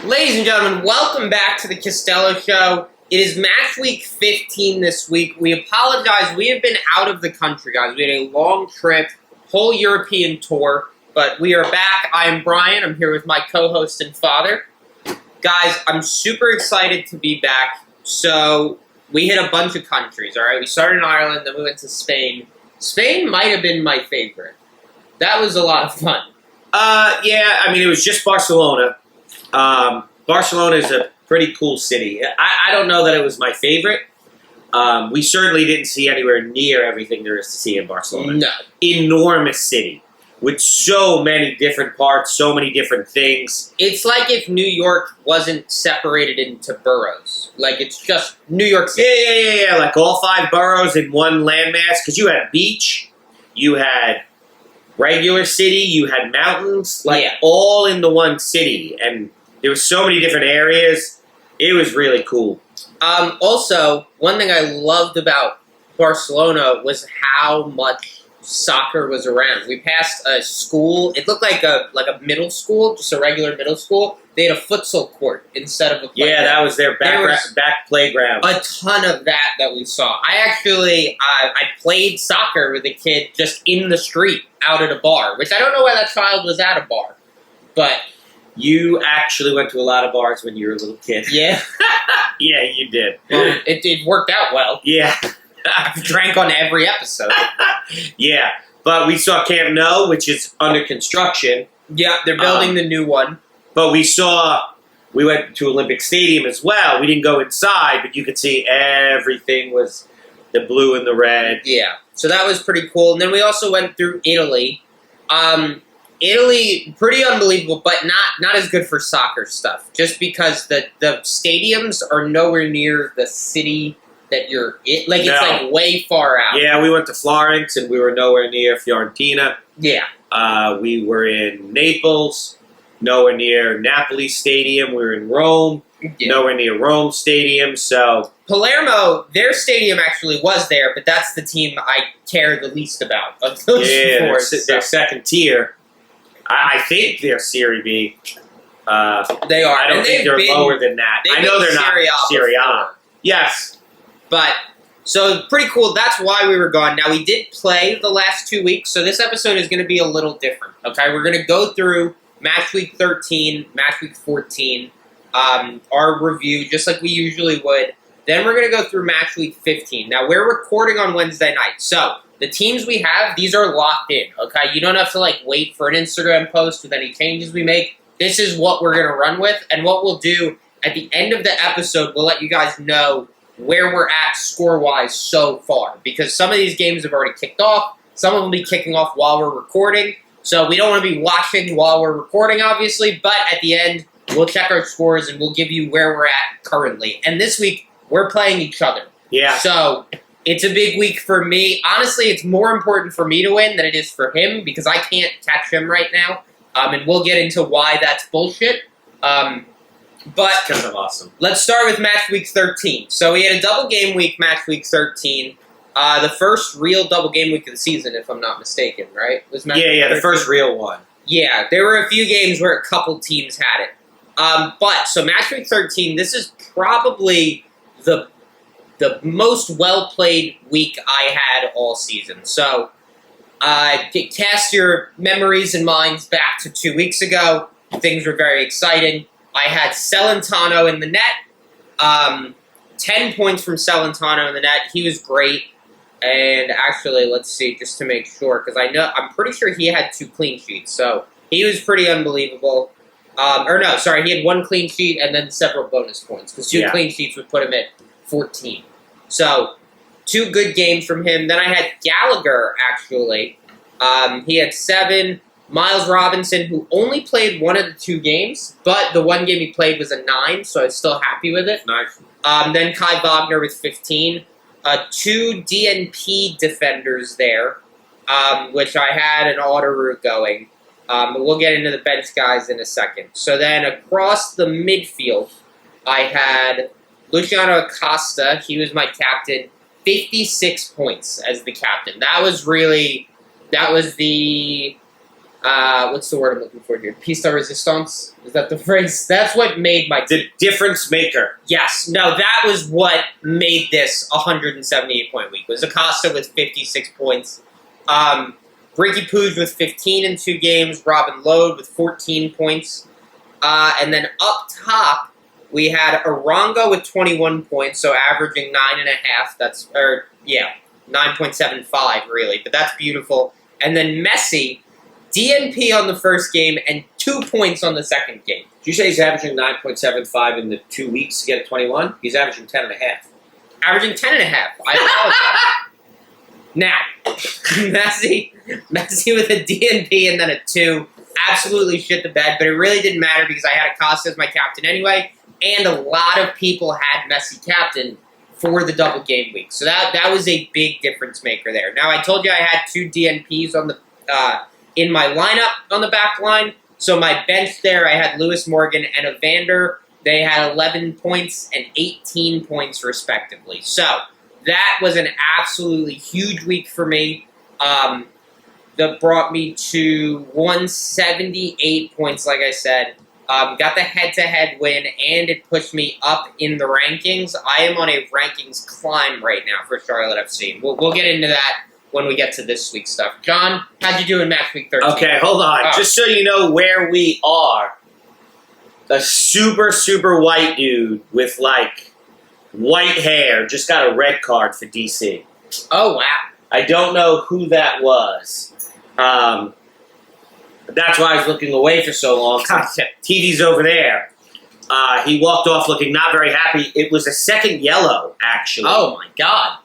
Ladies and gentlemen, welcome back to the Costello Show. It is match week 15 this week. We apologize. We have been out of the country, guys. We had a long trip, whole European tour, but we are back. I am Brian. I'm here with my co-host and father. Guys, I'm super excited to be back. So we hit a bunch of countries, all right? We started in Ireland, then we went to Spain. Spain might have been my favorite. That was a lot of fun. It was just Barcelona. Barcelona is a pretty cool city. I don't know that it was my favorite. We certainly didn't see anywhere near everything there is to see in Barcelona. No. Enormous city with so many different parts, so many different things. It's like if New York wasn't separated into boroughs. Like, it's just New York City. Yeah. Like all 5 boroughs in one landmass. Because you had beach, you had regular city, you had mountains, all in the one city. And there were so many different areas. It was really cool. Also, one thing I loved about Barcelona was how much soccer was around. We passed a school. It looked like a middle school, just a regular middle school. They had a futsal court instead of a playground. Yeah, that was their back playground. A ton of that we saw. I actually I played soccer with a kid just in the street out at a bar, which I don't know why that child was at a bar, but... You actually went to a lot of bars when you were a little kid. Yeah? Yeah, you did. Well, it worked out well. Yeah. I've drank on every episode. Yeah. But we saw Camp Nou, which is under construction. Yeah, they're building the new one. But we went to Olympic Stadium as well. We didn't go inside, but you could see everything was the blue and the red. Yeah. So that was pretty cool. And then we also went through Italy. Italy, pretty unbelievable, but not as good for soccer stuff. Just because the stadiums are nowhere near the city that you're in. Like, it's like way far out. Yeah, we went to Florence, and we were nowhere near Fiorentina. Yeah. We were in Naples, nowhere near Napoli Stadium. We were in Rome, nowhere near Rome Stadium. So Palermo, their stadium actually was there, but that's the team I care the least about of those four. They're second tier. I think they're Serie B. They are. I don't think they're lower than that. I know they're not Serie A. Yes. But, so pretty cool. That's why we were gone. Now, we did play the last 2 weeks, so this episode is going to be a little different. Okay, we're going to go through match week 13, match week 14, our review, just like we usually would. Then we're going to go through match week 15. Now, we're recording on Wednesday night, so the teams we have, these are locked in, okay? You don't have to, wait for an Instagram post with any changes we make. This is what we're going to run with, and what we'll do at the end of the episode, we'll let you guys know where we're at score-wise so far, because some of these games have already kicked off. Some of them will be kicking off while we're recording, so we don't want to be watching while we're recording, obviously, but at the end, we'll check our scores, and we'll give you where we're at currently. And this week, we're playing each other. Yeah. So it's a big week for me. Honestly, it's more important for me to win than it is for him because I can't catch him right now. And we'll get into why that's bullshit. But it's kind of awesome. Let's start with match week 13. So we had a double game week, match week 13. The first real double game week of the season, if I'm not mistaken, right? Was the first real one. Yeah, there were a few games where a couple teams had it. So match week 13, this is probably the most well-played week I had all season. So, cast your memories and minds back to 2 weeks ago. Things were very exciting. I had Celentano in the net. 10 points from Celentano in the net. He was great. And actually, let's see, just to make sure, because I'm pretty sure he had 2 clean sheets. So, he was pretty unbelievable. He had 1 clean sheet and then several bonus points, because 2 clean sheets would put him at 14. So, 2 good games from him. Then I had Gallagher, actually. He had 7. Miles Robinson, who only played 1 of the 2 games, but the 1 game he played was a 9, so I was still happy with it. Nice. Then Kai Wagner with 15. 2 DNP defenders there, which I had an Otteru going. But we'll get into the bench guys in a second. So then across the midfield, I had Luciano Acosta. He was my captain. 56 points as the captain. That was the what's the word I'm looking for here? Piece de resistance? Is that the phrase? That's what made my team. The difference maker. Yes. No, that was what made this 178-point week. Was Acosta with 56 points. Ricky Puig with 15 in 2 games. Robin Lode with 14 points. And then up top, we had Arango with 21 points, so averaging 9.5. 9.75 really, but that's beautiful. And then Messi, DNP on the first game and 2 points on the second game. Did you say he's averaging 9.75 in the 2 weeks to get a 21? He's averaging 10.5. Averaging 10.5. I apologize. Now, Messi with a DNP and then a 2. Absolutely shit the bed, but it really didn't matter because I had Acosta as my captain anyway, and a lot of people had Messi captain for the double game week. So that was a big difference maker there. Now, I told you I had 2 DNPs on the in my lineup on the back line. So my bench there, I had Lewis Morgan and Evander. They had 11 points and 18 points respectively. So that was an absolutely huge week for me. That brought me to 178 points, like I said. Got the head-to-head win, and it pushed me up in the rankings. I am on a rankings climb right now for Charlotte FC. We'll get into that when we get to this week's stuff. John, how'd you do in Match Week 13? Okay, hold on. Oh. Just so you know where we are, a super, super white dude with, like, white hair just got a red card for DC. Oh, wow. I don't know who that was. That's why I was looking away for so long. TV's over there. He walked off looking not very happy. It was a second yellow, actually. Oh, my God.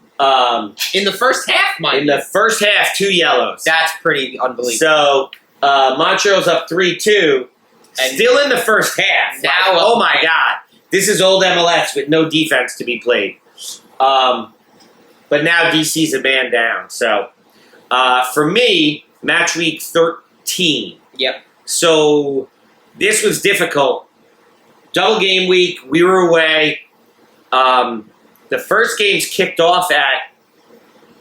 In the first half, In the first half, 2 yellows. That's pretty unbelievable. So, Montreal's up 3-2. Still in the first half. Now, oh, my God. This is old MLS with no defense to be played. But now DC's a man down. So, for me, Match Week 13. Yep. So, this was difficult. Double game week. We were away. The first games kicked off at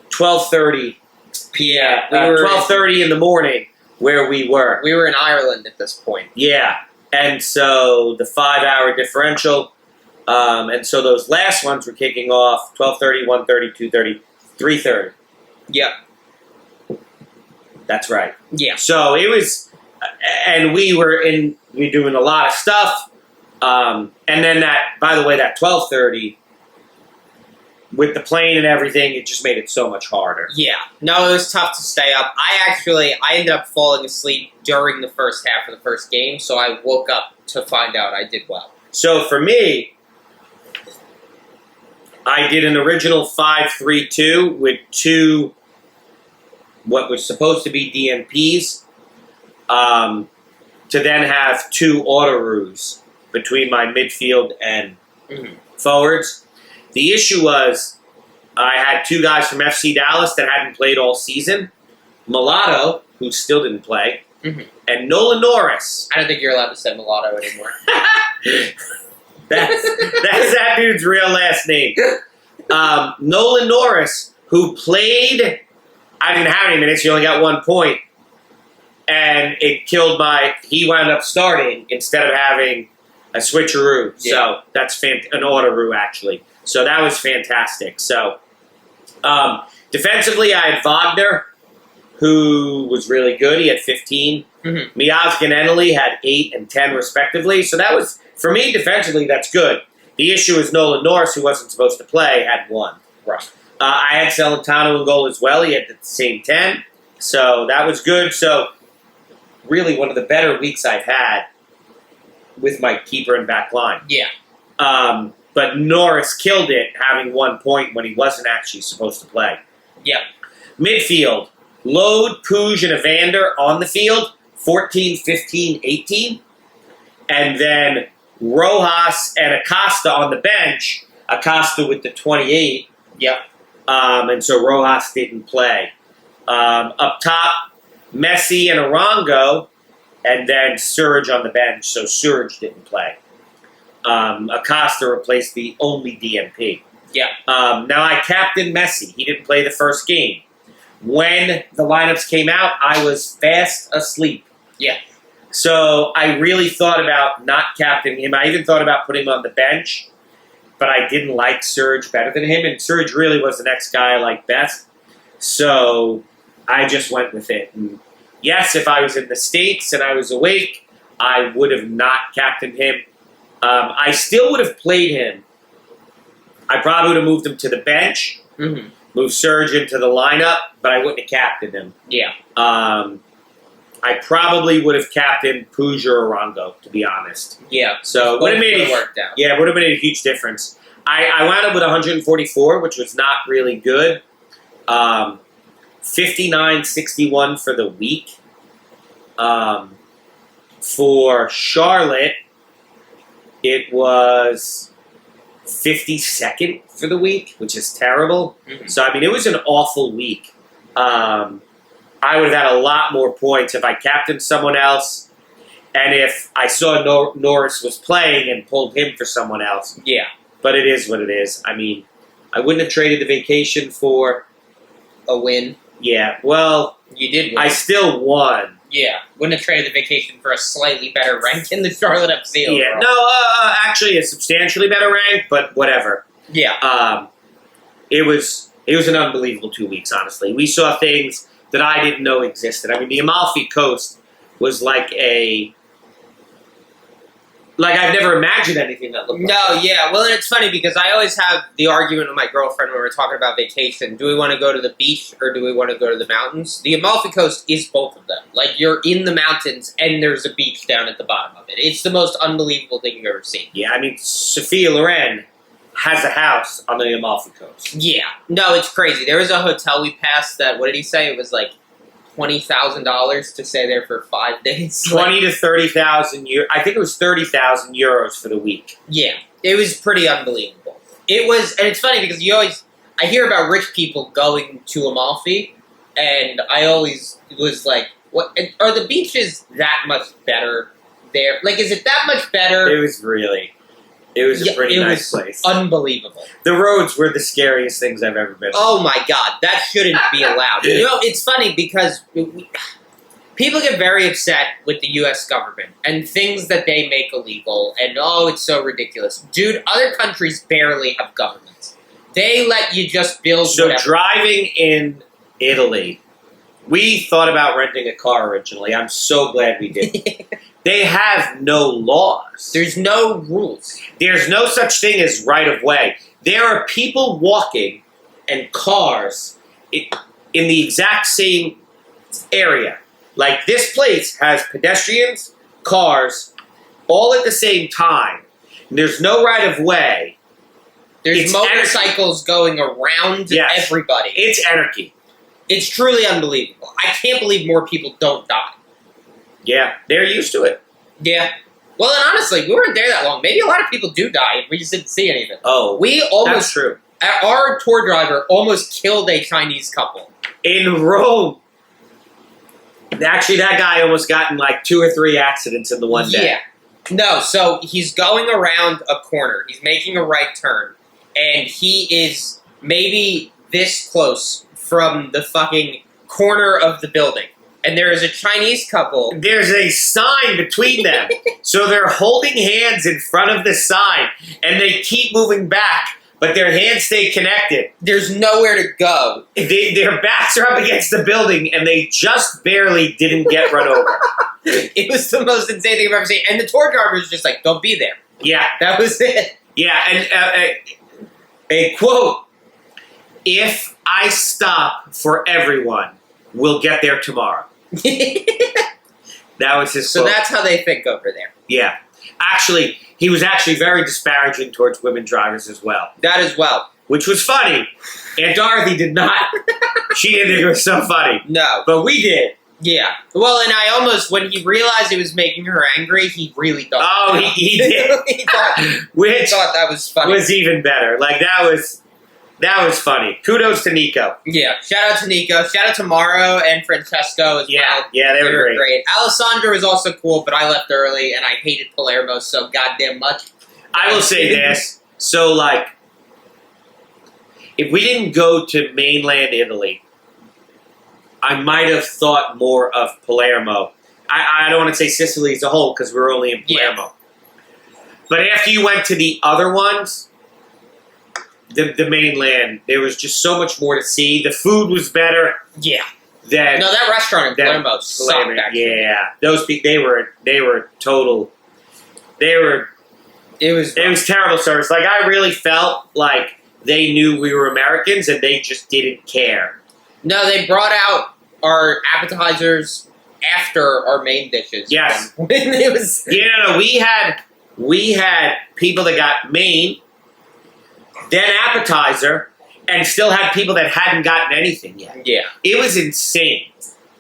12:30. Yeah. 12:30 in the morning where we were. We were in Ireland at this point. Yeah. And so the 5-hour differential. And so those last ones were kicking off 12:30, 1:30, 2:30, 3:30. Yep. That's right. Yeah. So it was, and we were doing a lot of stuff. And then that, by the way, that 12:30, with the plane and everything, it just made it so much harder. Yeah. No, it was tough to stay up. I ended up falling asleep during the first half of the first game, so I woke up to find out I did well. So for me, I did an original 5-3-2 with 2, what was supposed to be DNPs, to then have 2 autoroos between my midfield and forwards. The issue was I had 2 guys from FC Dallas that hadn't played all season, Mulatto, who still didn't play, and Nolan Norris. I don't think you're allowed to say mulatto anymore. That's that dude's real last name. Nolan Norris, who played, I didn't have any minutes, he only got 1 point, and it killed he wound up starting instead of having a switcheroo. Yeah. So that's an autoroo, actually. So that was fantastic. So defensively, I had Wagner, who was really good. He had 15. Miazga and Eneli had 8 and 10 respectively. So that was, for me, defensively, that's good. The issue is Nolan Norris, who wasn't supposed to play, had 1. Right. I had Celentano in goal as well. He had the same 10. So that was good. So really one of the better weeks I've had with my keeper and back line. Yeah. But Norris killed it, having 1 point when he wasn't actually supposed to play. Yep. Midfield, Lode, Puig, and Evander on the field, 14, 15, 18. And then Rojas and Acosta on the bench, Acosta with the 28. Yep. And so Rojas didn't play. Up top, Messi and Arango, and then Surge on the bench, so Surge didn't play. Acosta replaced the only DNP. Yeah. Now, I captained Messi. He didn't play the first game. When the lineups came out, I was fast asleep. Yeah. So I really thought about not captaining him. I even thought about putting him on the bench, but I didn't like Serge better than him, and Serge really was the next guy I liked best. So I just went with it. And yes, if I was in the States and I was awake, I would have not captained him. I still would have played him. I probably would have moved him to the bench, moved Serge into the lineup, but I wouldn't have captained him. Yeah. I probably would have captained Puja or Rongo, to be honest. Yeah. So would have made worked out. Yeah, would have made a huge difference. I wound up with 144, which was not really good. 59.61 for the week. For Charlotte, it was 52nd for the week, which is terrible. So, I mean, it was an awful week. I would have had a lot more points if I captained someone else, and if I saw Norris was playing and pulled him for someone else. Yeah. But it is what it is. I mean, I wouldn't have traded the vacation for a win. Yeah, well, you did win. I still won. Yeah, wouldn't have traded the vacation for a slightly better rank in the Charlotte FC overall. Yeah, no, actually a substantially better rank, but whatever. Yeah. It was an unbelievable 2 weeks, honestly. We saw things that I didn't know existed. I mean, the Amalfi Coast was like I've never imagined anything that looked like that. Yeah. Well, and it's funny because I always have the argument with my girlfriend when we're talking about vacation. Do we want to go to the beach or do we want to go to the mountains? The Amalfi Coast is both of them. Like, you're in the mountains and there's a beach down at the bottom of it. It's the most unbelievable thing you've ever seen. Yeah, I mean, Sophia Loren has a house on the Amalfi Coast. Yeah. No, it's crazy. There was a hotel we passed that, what did he say? It was like $20,000 to stay there for 5 days. 20 to 30,000 euros. I think it was 30,000 euros for the week. Yeah, it was pretty unbelievable. It was, and it's funny because I hear about rich people going to Amalfi, and I always was like, "What are the beaches that much better there? Like, is it that much better?" It was a pretty nice place. Unbelievable. The roads were the scariest things I've ever been on. Oh my god, that shouldn't be allowed. You know, it's funny because people get very upset with the U.S. government and things that they make illegal, and it's so ridiculous. Dude, other countries barely have governments. They let you just build whatever. Driving in Italy, we thought about renting a car originally. I'm so glad we did. They have no laws. There's no rules. There's no such thing as right-of-way. There are people walking and cars in the exact same area. Like, this place has pedestrians, cars, all at the same time. There's no right-of-way. There's motorcycles going around everybody. It's anarchy. It's truly unbelievable. I can't believe more people don't die. Yeah, they're used to it. Yeah. Well, and honestly, we weren't there that long. Maybe a lot of people do die. We just didn't see anything. Oh, that's true. Our tour driver almost killed a Chinese couple. In Rome. Actually, that guy almost got in like 2 or 3 accidents in the one day. Yeah. No, so he's going around a corner. He's making a right turn. And he is maybe this close from the fucking corner of the building. And there is a Chinese couple. There's a sign between them. So they're holding hands in front of the sign. And they keep moving back. But their hands stay connected. There's nowhere to go. Their backs are up against the building. And they just barely didn't get run over. It was the most insane thing I've ever seen. And the tour driver was just like, don't be there. Yeah. That was it. Yeah, and a quote, "If I stop for everyone, we'll get there tomorrow." That was his quote. So that's how they think over there. Yeah. Actually, he was actually very disparaging towards women drivers as well. That as well. Which was funny. Aunt Dorothy did not. She didn't think it was so funny. No. But we did. Yeah. Well, and I almost, when he realized it was making her angry, he really thought. Oh, he did. he thought that was funny. Was even better. Like, that was funny. Kudos to Nico. Yeah. Shout out to Nico. Shout out to Mauro and Francesco as well. Yeah, they were great. Alessandro was also cool, but I left early, and I hated Palermo so goddamn much. I will say this. So, like, if we didn't go to mainland Italy, I might have thought more of Palermo. I don't want to say Sicily as a whole because we were only in Palermo. Yeah. But after you went to the other ones, the mainland, there was just so much more to see. The food was better. Yeah. No, that restaurant in Palermo sucked, actually. Yeah. Those people, they were total. It was terrible service. Like, I really felt like they knew we were Americans and they just didn't care. No, they brought out our appetizers after our main dishes. Yes. It was. No. We had people that got main, then appetizer, and still had people that hadn't gotten anything yet. Yeah. It was insane.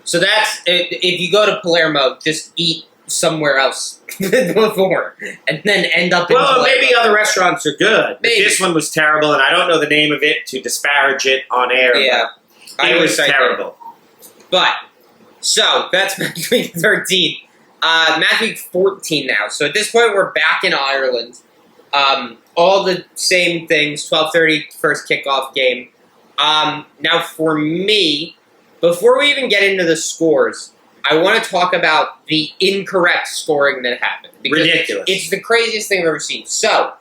So that's, if you go to Palermo, just eat somewhere else before, and then end up in Palermo. Maybe other restaurants are good. But this one was terrible, and I don't know the name of it to disparage it on air. Yeah. It was terrible. But, so, that's Matchweek 13. Matchweek 14 now. So at this point, we're back in Ireland. All the same things, 12:30 first kickoff game. Now, for me, before we even get into the scores, I want to talk about the incorrect scoring that happened. Ridiculous. It's the craziest thing I've ever seen. So,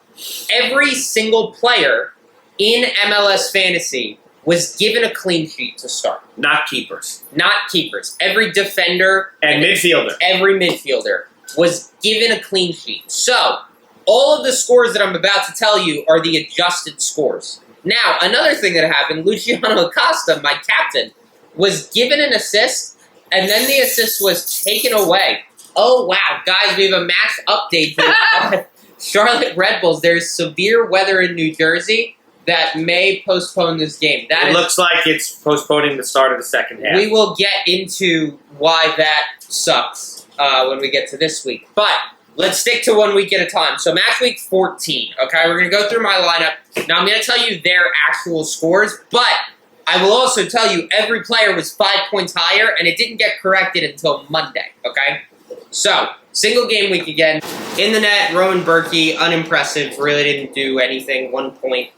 every single player in MLS Fantasy was given a clean sheet to start. Not keepers. Not keepers. Every defender and midfielder. Every midfielder was given a clean sheet. So, all of the scores that I'm about to tell you are the adjusted scores. Now, another thing that happened, Luciano Acosta, my captain, was given an assist, and then the assist was taken away. Oh, wow. Guys, we have a match update here. Charlotte Red Bulls, there's severe weather in New Jersey that may postpone this game. It looks like it's postponing the start of the second half. We will get into why that sucks when we get to this week. But let's stick to 1 week at a time. So match week 14, okay? We're going to go through my lineup. Now I'm going to tell you their actual scores, but I will also tell you every player was 5 points higher, and it didn't get corrected until Monday, okay? So, single game week again. In the net, Rowan Berkey, unimpressive, really didn't do anything, 1 point.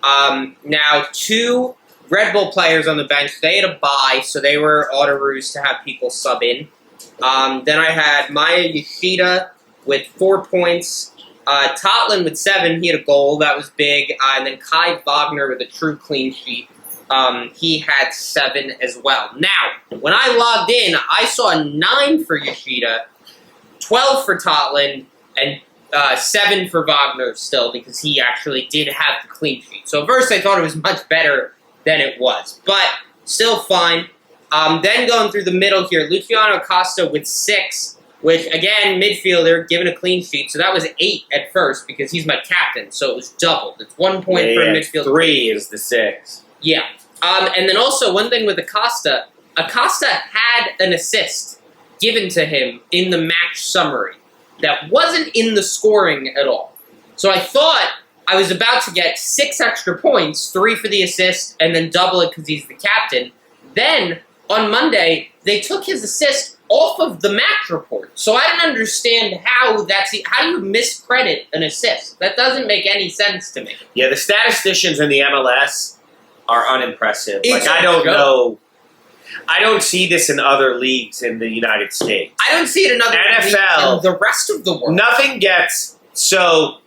Now, 2 Red Bull players on the bench, they had a bye, so they were auto-ruse to have people sub in. Then I had Maya Yoshida with 4 points. Totland with 7, he had a goal, that was big. And then Kai Wagner with a true clean sheet. He had 7 as well. Now, when I logged in, I saw 9 for Yoshida, 12 for Totland, and 7 for Wagner still, because he actually did have the clean sheet. So at first I thought it was much better than it was, but still fine. Then going through the middle here, Luciano Acosta with 6, which, again, midfielder, given a clean sheet. So that was 8 at first, because he's my captain, so it was doubled. It's 1 point for a midfielder. 3 is the 6. Yeah. And then also, one thing with Acosta had an assist given to him in the match summary that wasn't in the scoring at all. So I thought I was about to get 6 extra points, 3 for the assist, and then double it because he's the captain. Then, on Monday, they took his assist off of the match report. So I don't understand how do you miscredit an assist? That doesn't make any sense to me. Yeah, the statisticians in the MLS are unimpressive. It's I don't know. I don't see this in other leagues in the United States. I don't see it in other NFL, leagues in the rest of the world. Nothing gets so.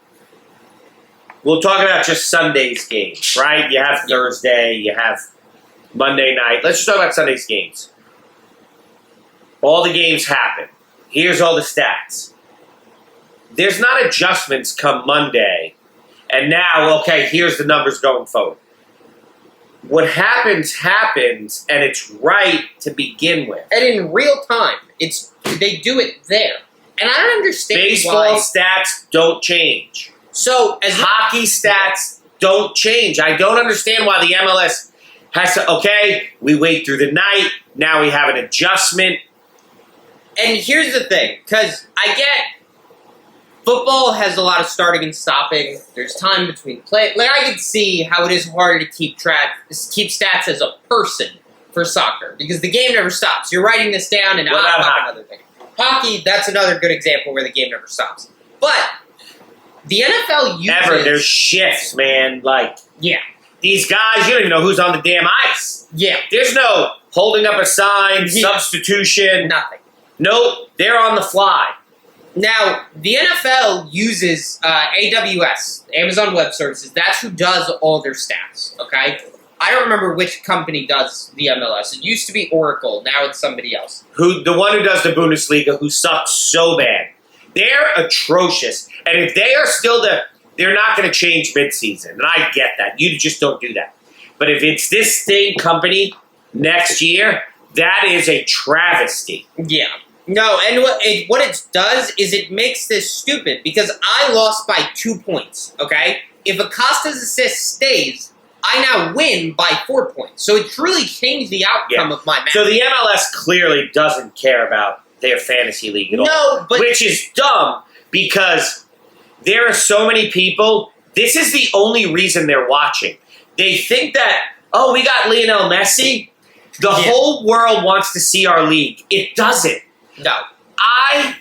We'll talk about just Sunday's games, right? You have Thursday, you have Monday night. Let's just talk about Sunday's games. All the games happen. Here's all the stats. There's not adjustments come Monday, and now, okay, here's the numbers going forward. What happens, and it's right to begin with. And in real time, they do it there. And I don't understand Baseball stats don't change. So, hockey stats don't change. I don't understand why the MLS has to, okay, we wait through the night, now we have an adjustment. And here's the thing, because I get football has a lot of starting and stopping. There's time between play. Like, I can see how it is harder to keep stats as a person for soccer, because the game never stops. You're writing this down, and another thing. Hockey, that's another good example where the game never stops. But the NFL uses... There's shifts, man. Like, yeah. These guys, you don't even know who's on the damn ice. Yeah. There's no holding up a sign, substitution. Nothing. Nope, they're on the fly. Now, the NFL uses AWS, Amazon Web Services. That's who does all their stats, okay? I don't remember which company does the MLS. It used to be Oracle. Now it's somebody else. The one who does the Bundesliga, who sucks so bad. They're atrocious. And if they are still they're not going to change midseason. And I get that. You just don't do that. But if it's this same company next year, that is a travesty. Yeah. No, and what it does is it makes this stupid because I lost by 2 points, okay? If Acosta's assist stays, I now win by 4 points. So it truly changed the outcome of my match. So the MLS clearly doesn't care about their fantasy league at all. No, but... Which is dumb because there are so many people. This is the only reason they're watching. They think that, oh, we got Lionel Messi. The whole world wants to see our league. It doesn't. No. I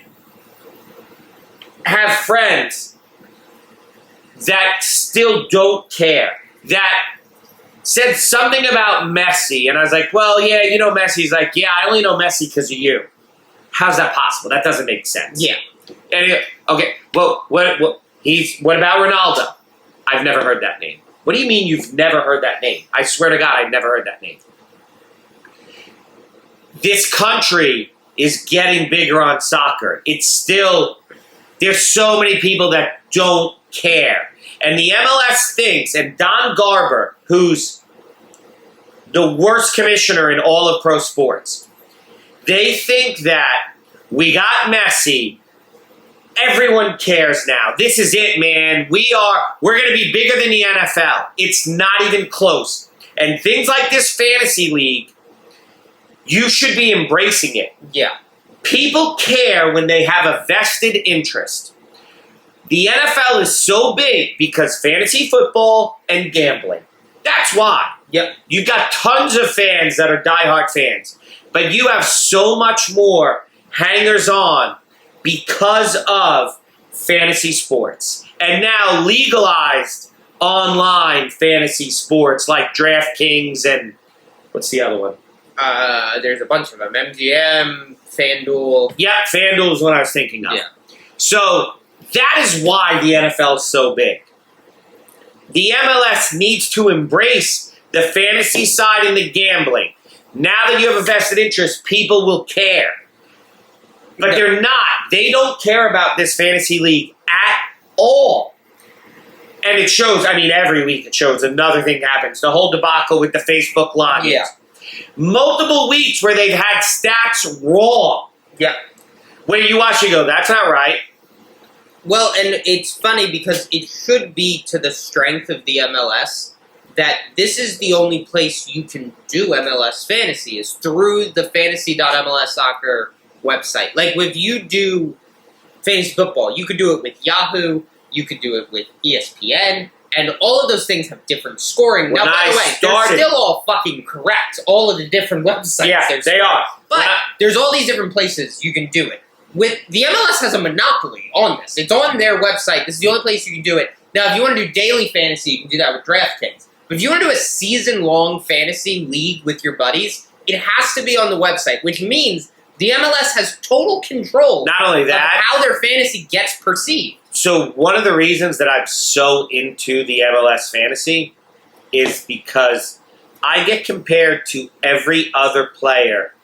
have friends that still don't care, that said something about Messi, and I was like, well, yeah, you know Messi. He's like, yeah, I only know Messi because of you. How's that possible? That doesn't make sense. Yeah. And okay, well, what about Ronaldo? I've never heard that name. What do you mean you've never heard that name? I swear to God, I've never heard that name. This country is getting bigger on soccer. It's still, there's so many people that don't care. And the MLS thinks, and Don Garber, who's the worst commissioner in all of pro sports, they think that we got Messi, everyone cares now. This is it, man. We're going to be bigger than the NFL. It's not even close. And things like this fantasy league, you should be embracing it. Yeah. People care when they have a vested interest. The NFL is so big because fantasy football and gambling. That's why. Yep. You've got tons of fans that are diehard fans. But you have so much more hangers-on because of fantasy sports. And now legalized online fantasy sports like DraftKings and what's the other one? There's a bunch of them. MGM, FanDuel. Yeah, FanDuel is what I was thinking of. Yeah. So that is why the NFL is so big. The MLS needs to embrace the fantasy side and the gambling. Now that you have a vested interest, people will care. But they're not. They don't care about this fantasy league at all. And it shows, I mean, every week it shows another thing happens. The whole debacle with the Facebook logins. Yeah. Multiple weeks where they've had stats wrong. Yeah. Where you watch and go, that's not right. Well, and it's funny because it should be to the strength of the MLS that this is the only place you can do MLS fantasy is through the fantasy.MLS soccer website. Like, if you do fantasy football, you could do it with Yahoo, you could do it with ESPN, and all of those things have different scoring. Now, by the way, they're still all fucking correct, all of the different websites. Yeah, they are. But there's all these different places you can do it. With the MLS has a monopoly on this. It's on their website. This is the only place you can do it. Now, if you want to do daily fantasy, you can do that with DraftKings. But if you want to do a season-long fantasy league with your buddies, it has to be on the website, which means the MLS has total control Not only that, of how their fantasy gets perceived. So one of the reasons that I'm so into the MLS fantasy is because I get compared to every other player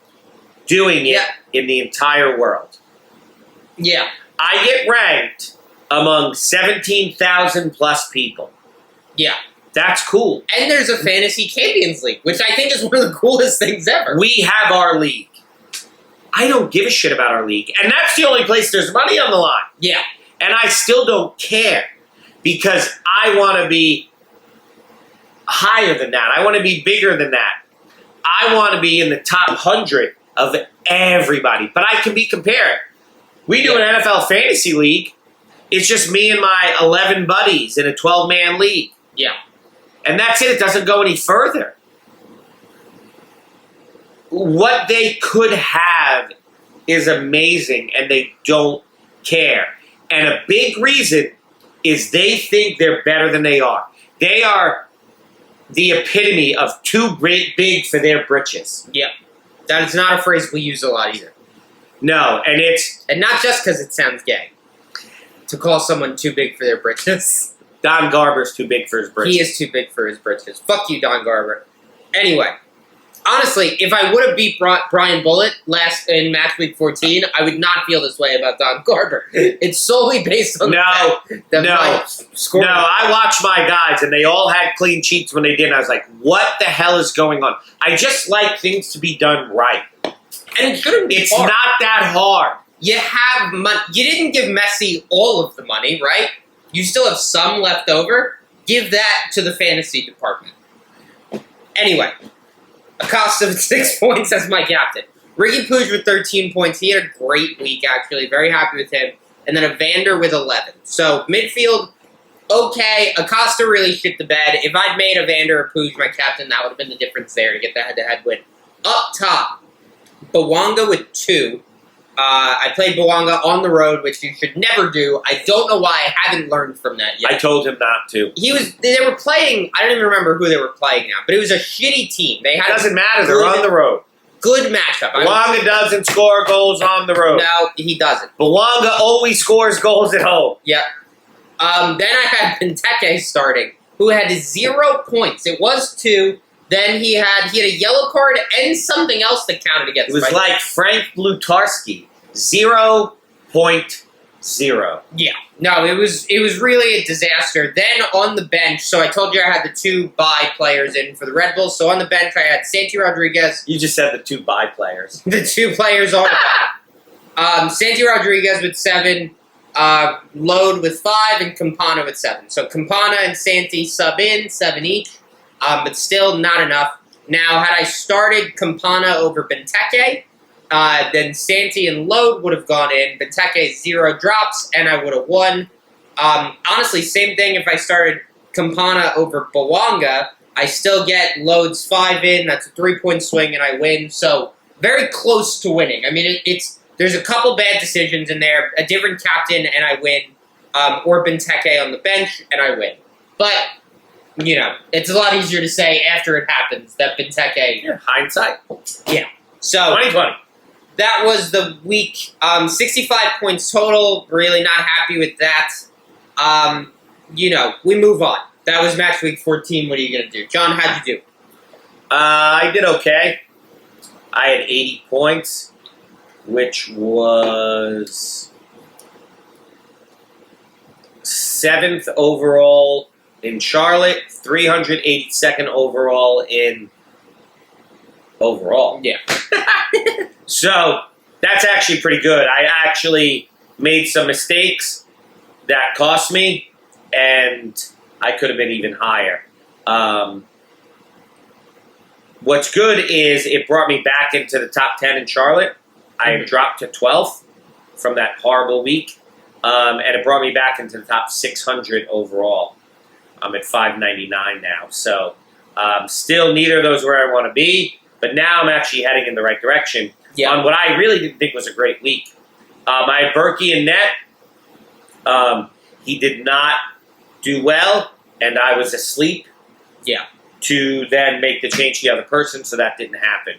doing it in the entire world. Yeah. I get ranked among 17,000 plus people. Yeah. That's cool. And there's a Fantasy Champions League, which I think is one of the coolest things ever. We have our league. I don't give a shit about our league. And that's the only place there's money on the line. Yeah. And I still don't care because I want to be higher than that. I want to be bigger than that. I want to be in the top 100 of everybody. But I can be compared. We do an NFL fantasy league. It's just me and my 11 buddies in a 12-man league. Yeah. And that's it. It doesn't go any further. What they could have is amazing, and they don't care. And a big reason is they think they're better than they are. They are the epitome of too big for their britches. Yeah. That is not a phrase we use a lot either. No, And not just because it sounds gay. To call someone too big for their britches. Don Garber's too big for his britches. He is too big for his britches. Fuck you, Don Garber. Anyway, honestly, if I would have beat Brian Bullitt last in match week 14, I would not feel this way about Don Garber. It's solely based on No, I watched my guys, and they all had clean sheets when they did, and I was like, what the hell is going on? I just like things to be done right. And it shouldn't be It's hard. not that hard. You have money. You didn't give Messi all of the money, right? You still have some left over. Give that to the fantasy department. Anyway, Acosta with 6 points as my captain. Ricky Puig with 13 points. He had a great week, actually. Very happy with him. And then Evander with 11. So, midfield, okay. Acosta really shit the bed. If I'd made Evander or Puig my captain, that would have been the difference there to get the head-to-head win. Up top, Bawanga with 2. I played Bawanga on the road, which you should never do. I don't know why I haven't learned from that yet. I told him not to. They were playing, I don't even remember who they were playing now, but it was a shitty team. They had It doesn't matter, they're on the road. Good matchup. Bawanga doesn't score goals on the road. No, he doesn't. Bawanga always scores goals at home. Yep. Then I had Benteke starting, who had 0 points. It was 2. Then he had a yellow card and something else that counted against him. It was like Frank Blutarski, 0.0. Yeah. No, it was really a disaster. Then on the bench, so I told you I had the 2 bye players in for the Red Bulls. So on the bench, I had Santi Rodriguez. You just said the 2 bye players. The 2 players on the bench. Santi Rodriguez with 7, Load with 5, and Campana with 7. So Campana and Santi sub in, 7 each. But still not enough. Now, had I started Campana over Benteke, then Santi and Load would have gone in. Benteke 0 drops, and I would have won. Honestly, same thing if I started Campana over Bawanga. I still get Load's 5 in. That's a 3-point swing, and I win. So, very close to winning. I mean, there's a couple bad decisions in there. A different captain, and I win. Or Benteke on the bench, and I win. But... you know, it's a lot easier to say after it happens that Benteke... Yeah, hindsight. Yeah. So, 2020. That was the week. 65 points total. Really not happy with that. You know, we move on. That was match week 14. What are you going to do? John, how'd you do? I did okay. I had 80 points, which was 7th overall in Charlotte, 382nd overall in overall. Yeah. So, that's actually pretty good. I actually made some mistakes that cost me, and I could have been even higher. What's good is it brought me back into the top 10 in Charlotte. I had dropped to 12th from that horrible week, and it brought me back into the top 600 overall. I'm at 599 now. So still neither of those where I want to be, but now I'm actually heading in the right direction on what I really didn't think was a great week. I had Berkey in net. He did not do well, and I was asleep to then make the change to the other person, so that didn't happen.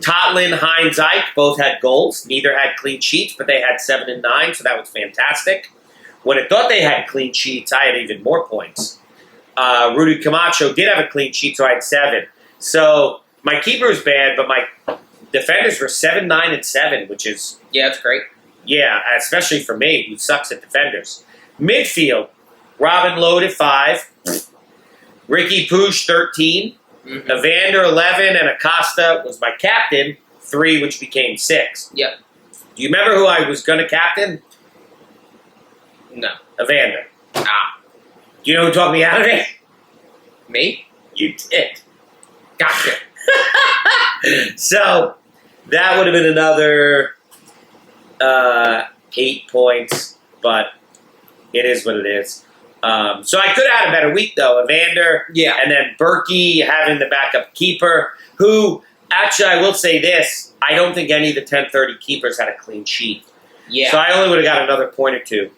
Totlin, Hines, Ike both had goals. Neither had clean sheets, but they had 7 and 9, so that was fantastic. When I thought they had clean sheets, I had even more points. Rudy Camacho did have a clean sheet, so I had 7. So my keeper was bad, but my defenders were 7, 9, and 7, which is... yeah, that's great. Yeah, especially for me, who sucks at defenders. Midfield, Robin Load at 5, Ricky Puig 13, Evander 11, and Acosta was my captain, 3, which became 6. Yep. Do you remember who I was going to captain? No. Evander. Do you know who talked me out of it? Me? You did. Gotcha. So, that would have been another 8 points, but it is what it is. So I could have had a better week, though. Evander, and then Berkey having the backup keeper, who, actually, I will say this, I don't think any of the 10-30 keepers had a clean sheet. Yeah. So I only would have got another point or 2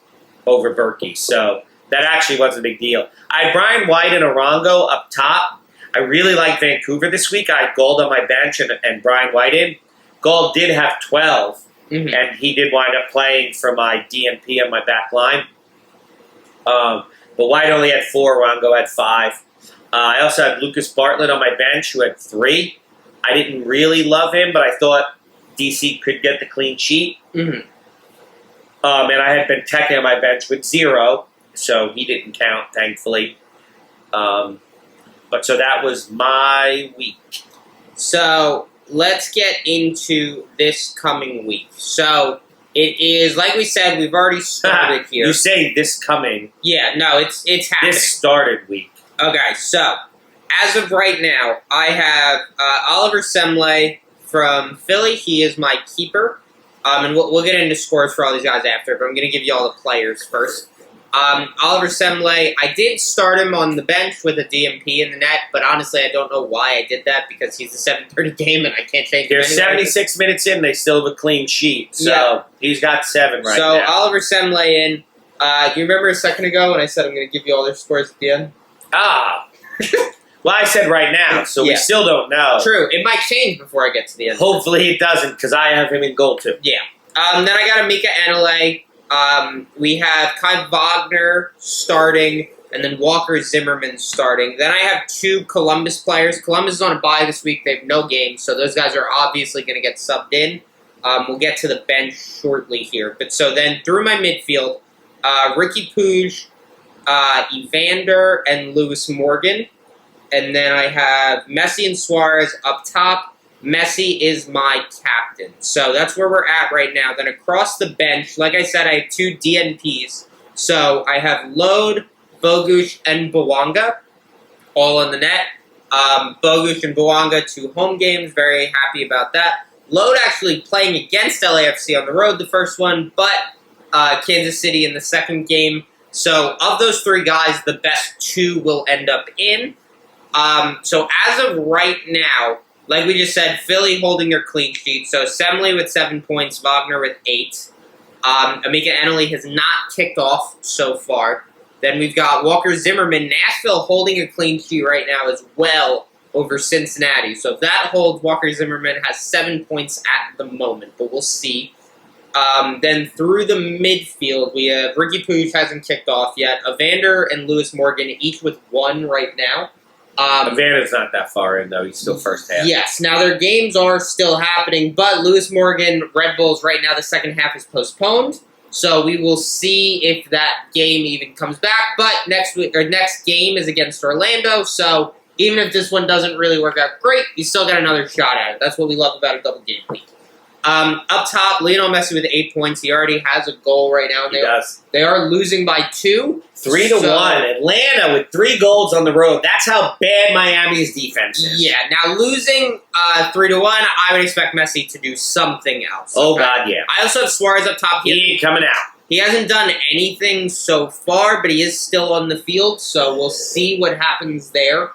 over Berkey. So that actually wasn't a big deal. I had Brian White and Arango up top. I really like Vancouver this week. I had Gold on my bench and Brian White in. Gall did have 12, Mm-hmm. and he did wind up playing for my DNP on my back line. But White only had 4, Rongo had 5. I also had Lucas Bartlett on my bench, who had 3. I didn't really love him, but I thought DC could get the clean sheet. Mm-hmm. And I had Benteke on my bench with 0, so he didn't count, thankfully. But so that was my week. So let's get into this coming week. So it is, like we said, we've already started here. You say this coming. Yeah, no, it's happening. This started week. Okay, so as of right now, I have Oliver Semley from Philly. He is my keeper. And we'll get into scores for all these guys after, but I'm going to give you all the players first. Oliver Semley, I did start him on the bench with a DMP in the net, but honestly, I don't know why I did that because he's a 7:30 game and I can't change They're him anyway. 76 minutes in, they still have a clean sheet, so Yeah. he's got 7 right So now. Oliver Semley in. Do you remember a second ago when I said I'm going to give you all their scores at the end? Well, I said right now, so we Yeah. still don't know. True. It might change before I get to the end. Hopefully it doesn't, because I have him in goal too. Yeah. Then I got Amika Anale. We have Kai Wagner starting, and then Walker Zimmerman starting. Then I have 2 Columbus players. Columbus is on a bye this week. They have no games, so those guys are obviously going to get subbed in. We'll get to the bench shortly here. But so then through my midfield, Ricky Puig, Evander, and Lewis Morgan. And then I have Messi and Suarez up top. Messi is my captain. So that's where we're at right now. Then across the bench, like I said, I have 2 DNPs. So I have Lode, Bogusz, and Bouanga all in the net. Bogusz and Bouanga, 2 home games. Very happy about that. Lode actually playing against LAFC on the road, the first one, but Kansas City in the second game. So of those 3 guys, the best 2 will end up in. So as of right now, like we just said, Philly holding their clean sheet. So Semley with 7 points, Wagner with 8. Amika Anale has not kicked off so far. Then we've got Walker Zimmerman, Nashville holding a clean sheet right now as well over Cincinnati. So if that holds, Walker Zimmerman has 7 points at the moment, but we'll see. Then through the midfield, we have Ricky Puig hasn't kicked off yet. Evander and Lewis Morgan each with 1 right now. Evander's not that far in, though. He's still first half. Yes. Now, their games are still happening, but Lewis Morgan, Red Bulls, right now, the second half is postponed. So we will see if that game even comes back. But next game is against Orlando, so even if this one doesn't really work out great, you still got another shot at it. That's what we love about a double game week. Up top, Lionel Messi with 8 points. He already has a goal right now. He does. They are losing by 2. 3-1. Atlanta with 3 goals on the road. That's how bad Miami's defense is. Yeah. Now losing 3-1, I would expect Messi to do something else. Oh, okay? God, yeah. I also have Suarez up top. He ain't coming out. He hasn't done anything so far, but he is still on the field, so we'll see what happens there.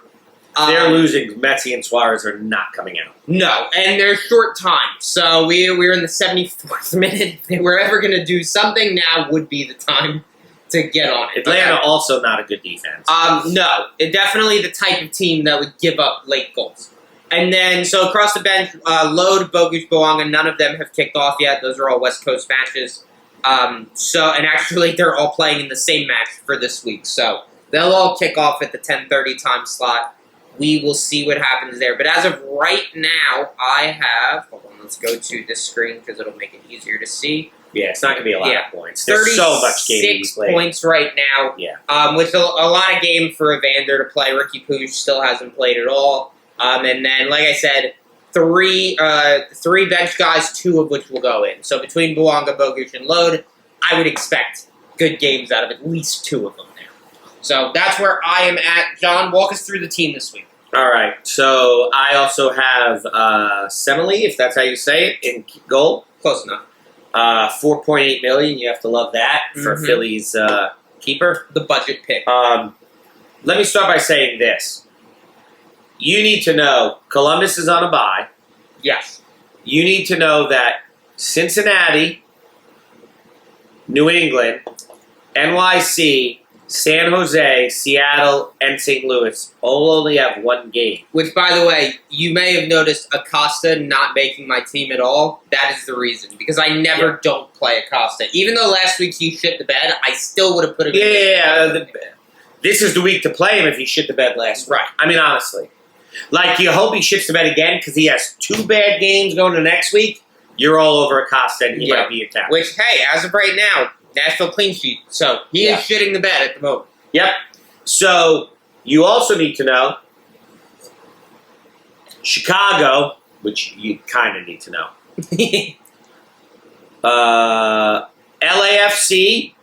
They're losing. Messi and Suarez are not coming out. No, and they're short time. So we're in the 74th minute. If they were ever going to do something, now would be the time to get on it. Atlanta also not a good defense. No, definitely the type of team that would give up late goals. And then, so across the bench, Lode, Bogusz, Bouanga, none of them have kicked off yet. Those are all West Coast matches. And actually, they're all playing in the same match for this week. So they'll all kick off at the 10:30 time slot. We will see what happens there. But as of right now, I have... Hold on, let's go to this screen because it'll make it easier to see. Yeah, it's not going to be a lot of points. There's so much game to be 36 played. points right now. Yeah. With a lot of game for Evander to play. Ricky Puig still hasn't played at all. And then, like I said, three bench guys, 2 of which will go in. So between Bouanga, Bogusz, and Lode, I would expect good games out of at least 2 of them there. So that's where I am at. John, walk us through the team this week. All right. So I also have Semley, if that's how you say it, in goal. Close enough. $4.8 million. You have to love that for Mhm. Philly's keeper. The budget pick. Let me start by saying this. You need to know Columbus is on a bye. Yes. You need to know that Cincinnati, New England, NYC, San Jose, Seattle, and St. Louis all only have one game. Which, by the way, you may have noticed Acosta not making my team at all. That is the reason. Because I never don't play Acosta. Even though last week he shit the bed, I still would have put him in. This is the week to play him if he shit the bed last week. Right. I mean, honestly. Like, you hope he shits the bed again because he has 2 bad games going to next week. You're all over Acosta and he might be attacked. Which, hey, as of right now, Nashville clean sheet. So he is shitting the bed at the moment. Yep. So you also need to know Chicago, which you kind of need to know. LAFC,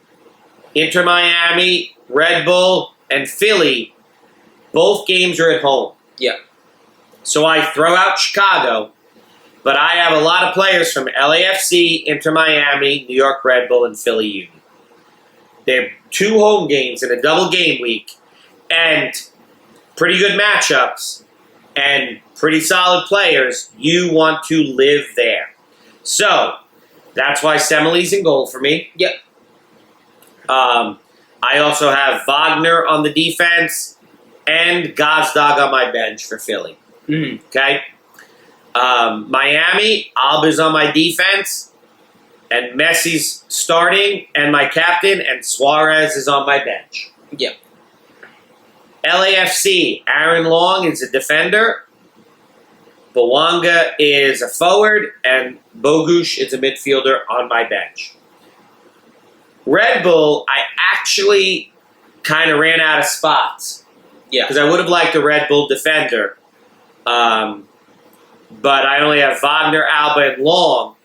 Inter Miami, Red Bull, and Philly, both games are at home. Yeah. So I throw out Chicago, but I have a lot of players from LAFC, Inter Miami, New York Red Bull, and Philly Union. They're 2 home games in a double game week, and pretty good matchups, and pretty solid players. You want to live there. So, that's why Semele's in goal for me. Yep. I also have Wagner on the defense, and Gazdag on my bench for Philly. Mm-hmm. Okay? Miami, Alba's on my defense, and Messi's starting, and my captain, and Suarez is on my bench. Yep. LAFC, Aaron Long is a defender, Bawanga is a forward, and Bogusz is a midfielder on my bench. Red Bull, I actually kind of ran out of spots. Yeah. Because I would have liked a Red Bull defender. But I only have Wagner, Alba, and Long.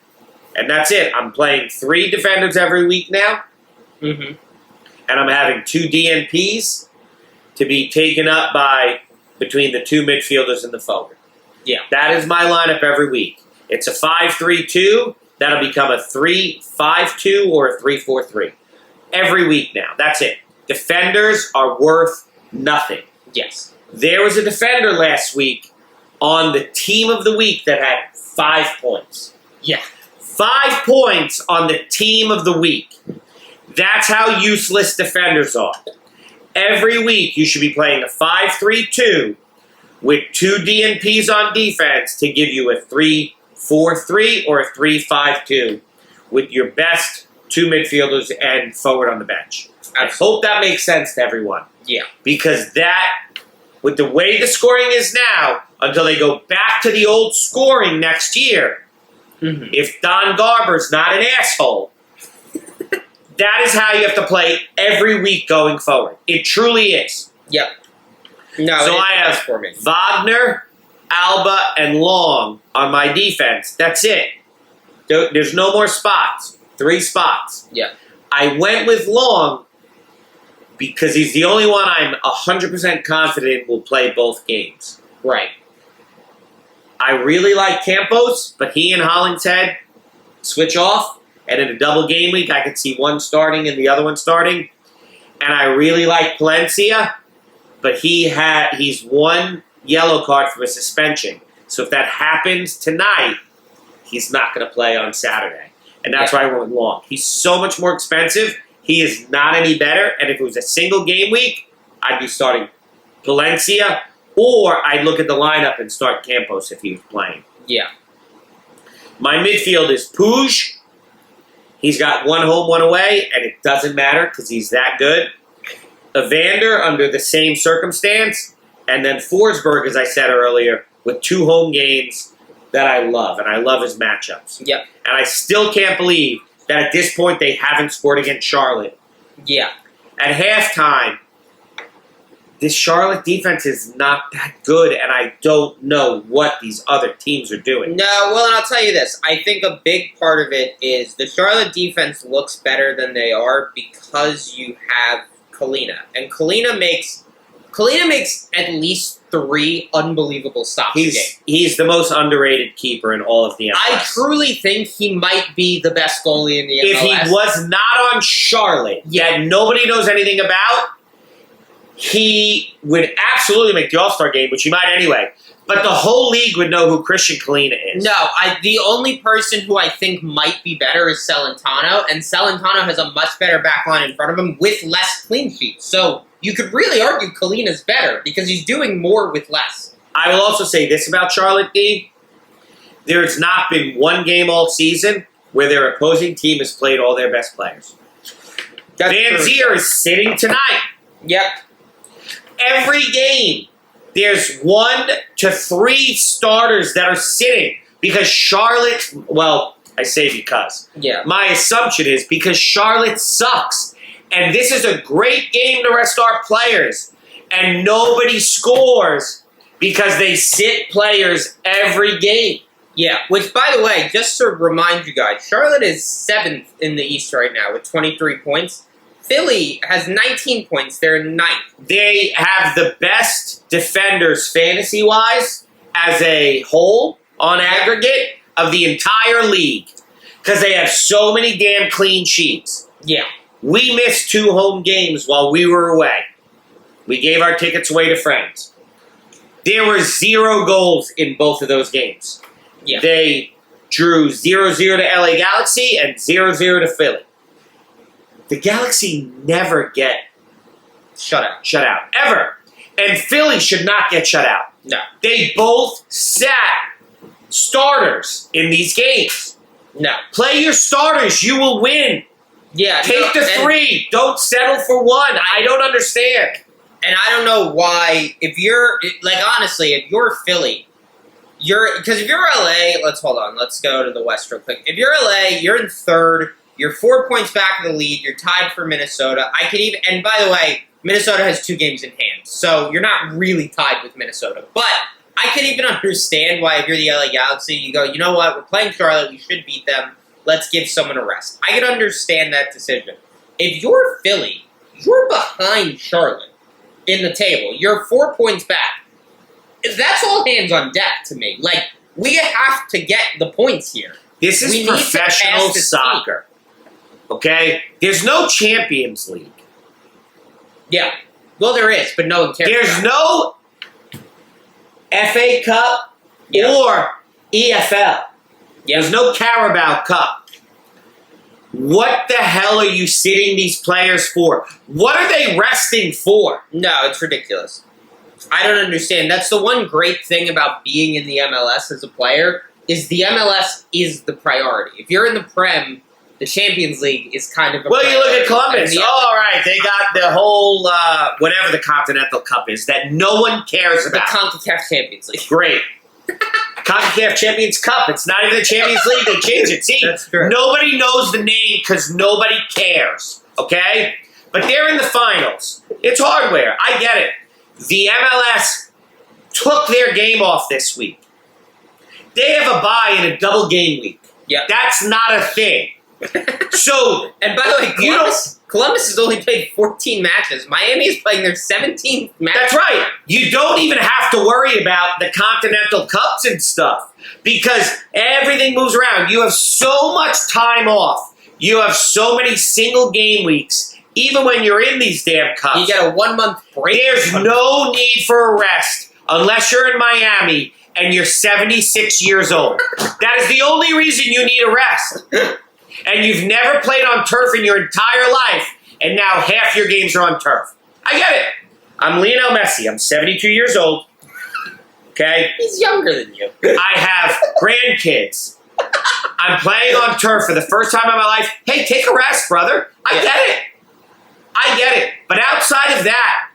And that's it. I'm playing 3 defenders every week now. Mm-hmm. And I'm having 2 DNPs to be taken up by between the 2 midfielders and the forward. Yeah. That is my lineup every week. It's a 5-3-2. That'll become a 3-5-2 or a 3-4-3. Every week now. That's it. Defenders are worth nothing. Yes. There was a defender last week on the team of the week that had 5 points. Yeah. 5 points on the team of the week. That's how useless defenders are. Every week you should be playing a 5-3-2 with 2 DNPs on defense to give you a 3-4-3 or a 3-5-2 with your best 2 midfielders and forward on the bench. I hope that makes sense to everyone. Yeah. Because that, with the way the scoring is now, until they go back to the old scoring next year, if Don Garber's not an asshole, that is how you have to play every week going forward. It truly is. Yep. No, so I have for me. Wagner, Alba, and Long on my defense. That's it. There's no more spots. 3 spots. Yeah. I went with Long because he's the only one I'm 100% confident will play both games. Right. I really like Campos, but he and Hollingshead switch off, and in a double game week, I could see one starting and the other one starting. And I really like Palencia, but he's 1 yellow card from a suspension. So if that happens tonight, he's not going to play on Saturday. And that's why I went with Long. He's so much more expensive. He is not any better. And if it was a single game week, I'd be starting Palencia, or I'd look at the lineup and start Campos if he was playing. Yeah. My midfield is Puig. He's got 1 home, 1 away, and it doesn't matter because he's that good. Evander under the same circumstance. And then Forsberg, as I said earlier, with 2 home games that I love, and I love his matchups. Yep. And I still can't believe that at this point they haven't scored against Charlotte. Yeah. At halftime, this Charlotte defense is not that good, and I don't know what these other teams are doing. No, well, and I'll tell you this. I think a big part of it is the Charlotte defense looks better than they are because you have Kalina. And Kalina makes at least 3 unbelievable stops a game. He's the most underrated keeper in all of the MLS. I truly think he might be the best goalie in the MLS. If he was not on Charlotte, that nobody knows anything about, he would absolutely make the All-Star game, which he might anyway. But the whole league would know who Christian Kalina is. No, the only person who I think might be better is Celentano, and Celentano has a much better back line in front of him with less clean sheets. So you could really argue Kalina's better because he's doing more with less. I will also say this about Charlotte, D. There's not been one game all season where their opposing team has played all their best players. Van Zier is sitting tonight. Yep. Every game, there's 1 to 3 starters that are sitting because Charlotte, well, I say because. Yeah. My assumption is because Charlotte sucks. And this is a great game to rest our players. And nobody scores because they sit players every game. Yeah, which, by the way, just to remind you guys, Charlotte is 7th in the East right now with 23 points. Philly has 19 points. They're 9th. They have the best defenders fantasy-wise as a whole on aggregate of the entire league because they have so many damn clean sheets. Yeah. We missed 2 home games while we were away. We gave our tickets away to friends. There were 0 goals in both of those games. Yeah. They drew 0-0 to LA Galaxy and 0-0 to Philly. The Galaxy never get shut out, ever. And Philly should not get shut out. No. They both sat starters in these games. No. Play your starters. You will win. Yeah. Take the 3. Don't settle for 1. I don't understand. And I don't know why, if you're, like, honestly, if you're Philly, because if you're LA, let's go to the West real quick. If you're LA, you're in 3rd, you're 4 points back of the lead, you're tied for Minnesota. And by the way, Minnesota has 2 games in hand, so you're not really tied with Minnesota. But I could even understand why, if you're the LA Galaxy, you go, you know what, we're playing Charlotte, we should beat them, let's give someone a rest. I could understand that decision. If you're Philly, you're behind Charlotte in the table. You're 4 points back. That's all hands on deck to me. Like, we have to get the points here. This is professional soccer. Okay? There's no Champions League. Yeah. Well, there is, but no one cares. There's no FA Cup or EFL. There's no Carabao Cup. What the hell are you sitting these players for? What are they resting for? No, it's ridiculous. I don't understand. That's the one great thing about being in the MLS as a player, is the MLS is the priority. If you're in the Prem, the Champions League is kind of a priority. You look at Columbus. All right, they got the whole, whatever the Continental Cup is, that no one cares about. The CONCACAF Champions League. Great. CONCACAF Champions Cup. It's not even the Champions League. They changed it. See, that's true. Nobody knows the name because nobody cares. Okay? But they're in the finals. It's hardware. I get it. The MLS took their game off this week. They have a bye in a double game week. Yeah. That's not a thing. So, and by the way, Columbus has only played 14 matches. Miami is playing their 17th match. That's right. You don't even have to worry about the Continental Cups and stuff because everything moves around. You have so much time off. You have so many single game weeks. Even when you're in these damn cups. You get a 1 month break. There's no need for a rest unless you're in Miami and you're 76 years old. That is the only reason you need a rest. And you've never played on turf in your entire life, and now half your games are on turf. I get it. I'm Lionel Messi. I'm 72 years old. Okay? He's younger than you. I have grandkids. I'm playing on turf for the first time in my life. Hey, take a rest, brother. I get it. I get it. But outside of that,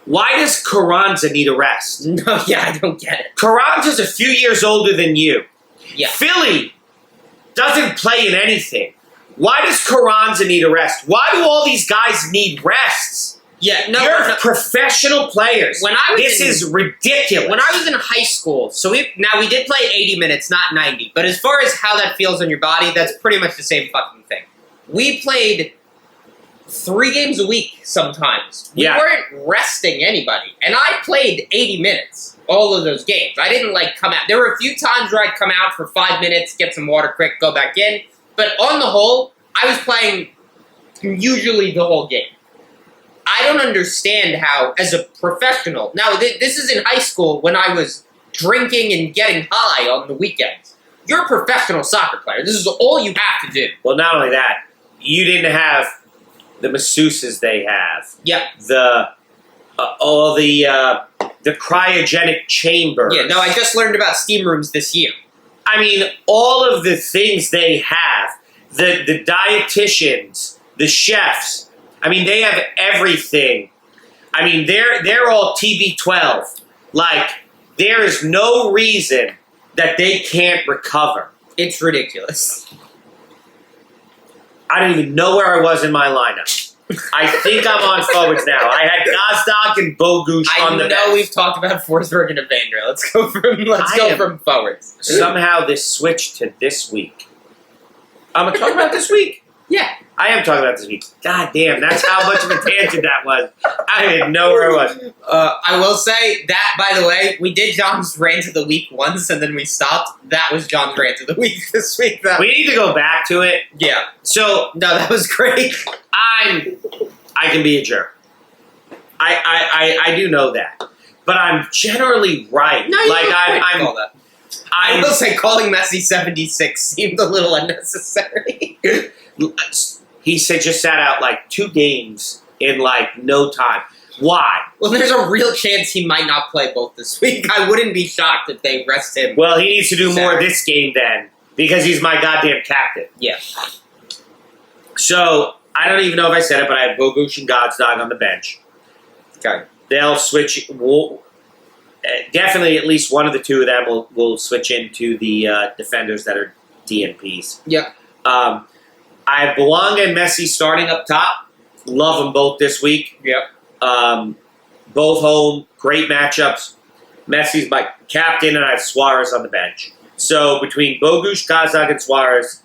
why does Carranza need a rest? No, yeah, I don't get it. Carranza's a few years older than you. Yeah. Philly doesn't play in anything. Why does Carranza need a rest? Why do all these guys need rests? Yeah, no, You're professional players. This is ridiculous. When I was in high school, we did play 80 minutes, not 90. But as far as how that feels on your body, that's pretty much the same fucking thing. We played 3 games a week sometimes. We weren't resting anybody. And I played 80 minutes, all of those games. I didn't, come out. There were a few times where I'd come out for 5 minutes, get some water quick, go back in. But on the whole, I was playing usually the whole game. I don't understand how, as a professional, now this is in high school when I was drinking and getting high on the weekends. You're a professional soccer player. This is all you have to do. Well, not only that, you didn't have the masseuses they have. Yep. All the cryogenic chambers. Yeah, no, I just learned about steam rooms this year. I mean, all of the things they have, the dietitians, the chefs. I mean, they have everything. I mean, they're all TB12. Like, there is no reason that they can't recover. It's ridiculous. I don't even know where I was in my lineup. I think I'm on forwards now. I had Gazdag and Bogusz on the bench. I know we've talked about Forsberg and Evander. Let's go from forwards. Somehow this switched to this week. I'm going to talk about this week. Yeah. I am talking about this week. God damn, that's how much of a tangent that was. I didn't know where it was. I will say that, by the way, we did John's rant of the week once, and then we stopped. That was John's rant of the week this week. We need to go back to it. Yeah. So, no, that was great. I can be a jerk. I do know that. But I'm generally right. No, I will say calling Messi 76 seemed a little unnecessary. He just sat out like 2 games in like no time. Why? Well, there's a real chance he might not play both this week. I wouldn't be shocked if they rest him. Well, he needs to do more this game then, because he's my goddamn captain. Yeah. So, I don't even know if I said it, but I have Bogusz and Gazdag on the bench. Okay. They'll switch. Definitely at least one of the two of them will switch into the defenders that are DNPs. Yep. I have Belonga and Messi starting up top. Love them both this week. Yep. Both home. Great matchups. Messi's my captain, and I have Suarez on the bench. So between Bogusz, Gazdag, and Suarez,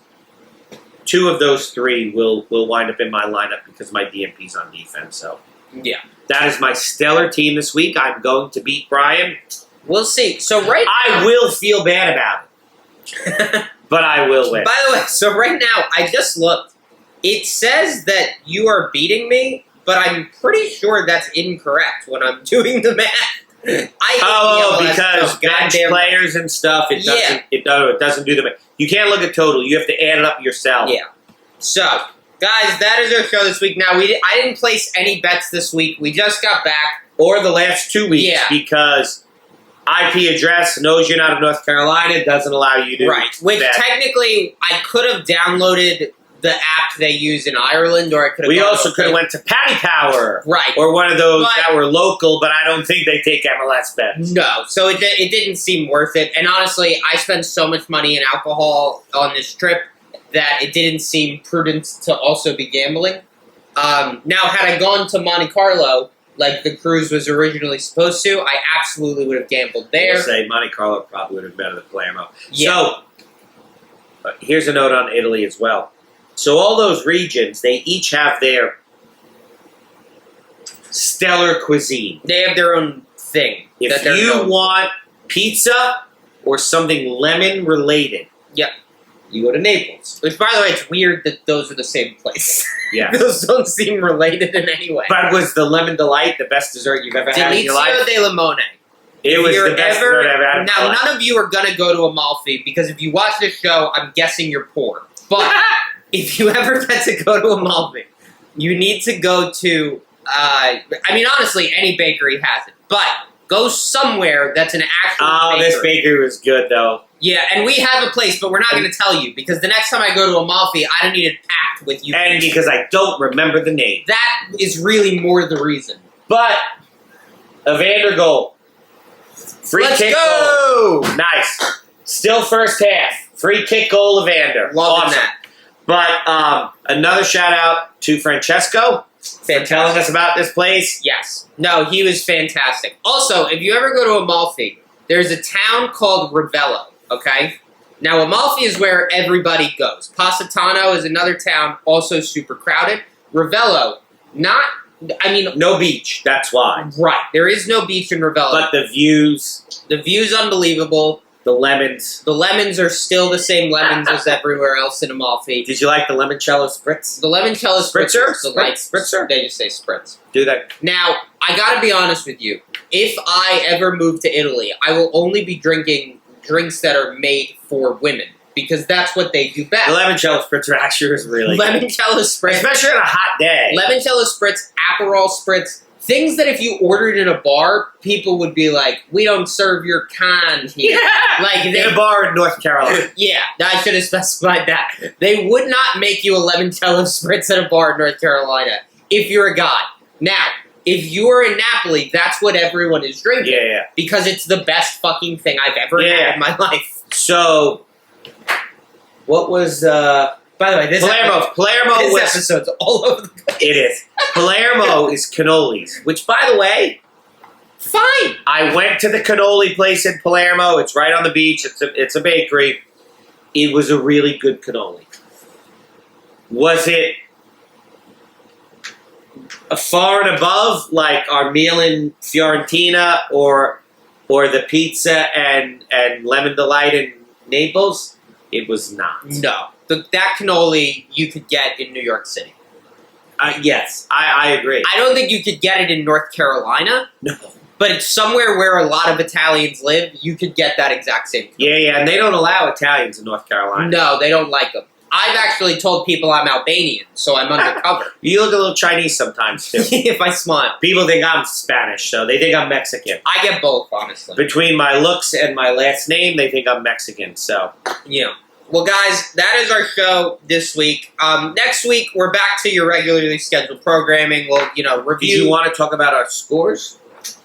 2 of those 3 will wind up in my lineup because my DNP's on defense. So yeah. That is my stellar team this week. I'm going to beat Brian. We'll see. So right now, I will feel bad about it. But I will win. By the way, so right now, I just looked. It says that you are beating me, but I'm pretty sure that's incorrect when I'm doing the math. Because bench players and stuff, it doesn't do the math. You can't look at total. You have to add it up yourself. Yeah. So, guys, that is our show this week. Now, I didn't place any bets this week. We just got back. Or the last 2 weeks, because IP address knows you're not in North Carolina, doesn't allow you to. Right. Which technically, I could have downloaded the app they use in Ireland, or I could have. We also could have went to Patty Power, right, or one of those that were local, but I don't think they take MLS bets. No, so it didn't seem worth it. And honestly, I spent so much money in alcohol on this trip that it didn't seem prudent to also be gambling. Now, had I gone to Monte Carlo, like the cruise was originally supposed to, I absolutely would have gambled there. I would say Monte Carlo probably would have been better than Palermo. Yeah. So, here's a note on Italy as well. So all those regions, they each have their stellar cuisine. They have their own thing. If you want pizza or something lemon-related, yep, you go to Naples. Which, by the way, it's weird that those are the same place. Yeah. Those don't seem related in any way. But was the Lemon Delight the best dessert you've ever had in your life? Delizio de Limone. It was the best dessert I've ever had in my life. Now, none of you are going to go to Amalfi, because if you watch this show, I'm guessing you're poor. But if you ever get to go to Amalfi, you need to go to, honestly, any bakery has it. But go somewhere that's an actual bakery. This bakery was good, though. Yeah, and we have a place, but we're not going to tell you, because the next time I go to Amalfi, I don't need it packed with you. And because I don't remember the name. That is really more the reason. But, Evander goal. Free kick goal. Nice. Still first half. Free kick goal, Evander. Loving that. But another shout out to Francesco for telling us about this place. Yes. No, he was fantastic. Also, if you ever go to Amalfi, there's a town called Ravello, okay? Now, Amalfi is where everybody goes. Positano is another town, also super crowded. Ravello, no beach, that's why. Right. There is no beach in Ravello. But the views. The view's unbelievable. The lemons. The lemons are still the same lemons as everywhere else in Amalfi. Did you like the limoncello spritz? The limoncello Spritzer? spritzer, the light Spritzer? They just say spritz. Do that. Now, I gotta be honest with you. If I ever move to Italy, I will only be drinking drinks that are made for women because that's what they do best. The limoncello spritzer actually is really good. Limoncello spritz, Especially on a hot day. limoncello spritz, Aperol spritz. Things that if you ordered in a bar, people would be like, "We don't serve your kind here." Like in a bar in North Carolina. Yeah, I should have specified that. They would not make you a limoncello spritz at a bar in North Carolina if you're a guy. Now, if you're in Napoli, that's what everyone is drinking. Yeah. Because it's the best fucking thing I've ever had in my life. So, what was By the way, this episode's all over the place. It is. Palermo is cannolis, which, by the way, Fine. I went to the cannoli place in Palermo. It's right on the beach. It's a bakery. It was a really good cannoli. Was it a far and above like our meal in Fiorentina or the pizza and lemon delight in Naples? It was not. No. That cannoli you could get in New York City. Yes, I agree. I don't think you could get it in North Carolina. No. But it's somewhere where a lot of Italians live. You could get that exact same. Yeah, and they don't allow Italians in North Carolina. No, they don't like them. I've actually told people I'm Albanian, so I'm undercover. You look a little Chinese sometimes, too. If I smile. People think I'm Spanish, so they think I'm Mexican. I get both, honestly. Between my looks and my last name, they think I'm Mexican, so. Yeah. Well, guys, that is our show this week. Next week, we're back to your regularly scheduled programming. We'll, review. Did you want to talk about our scores?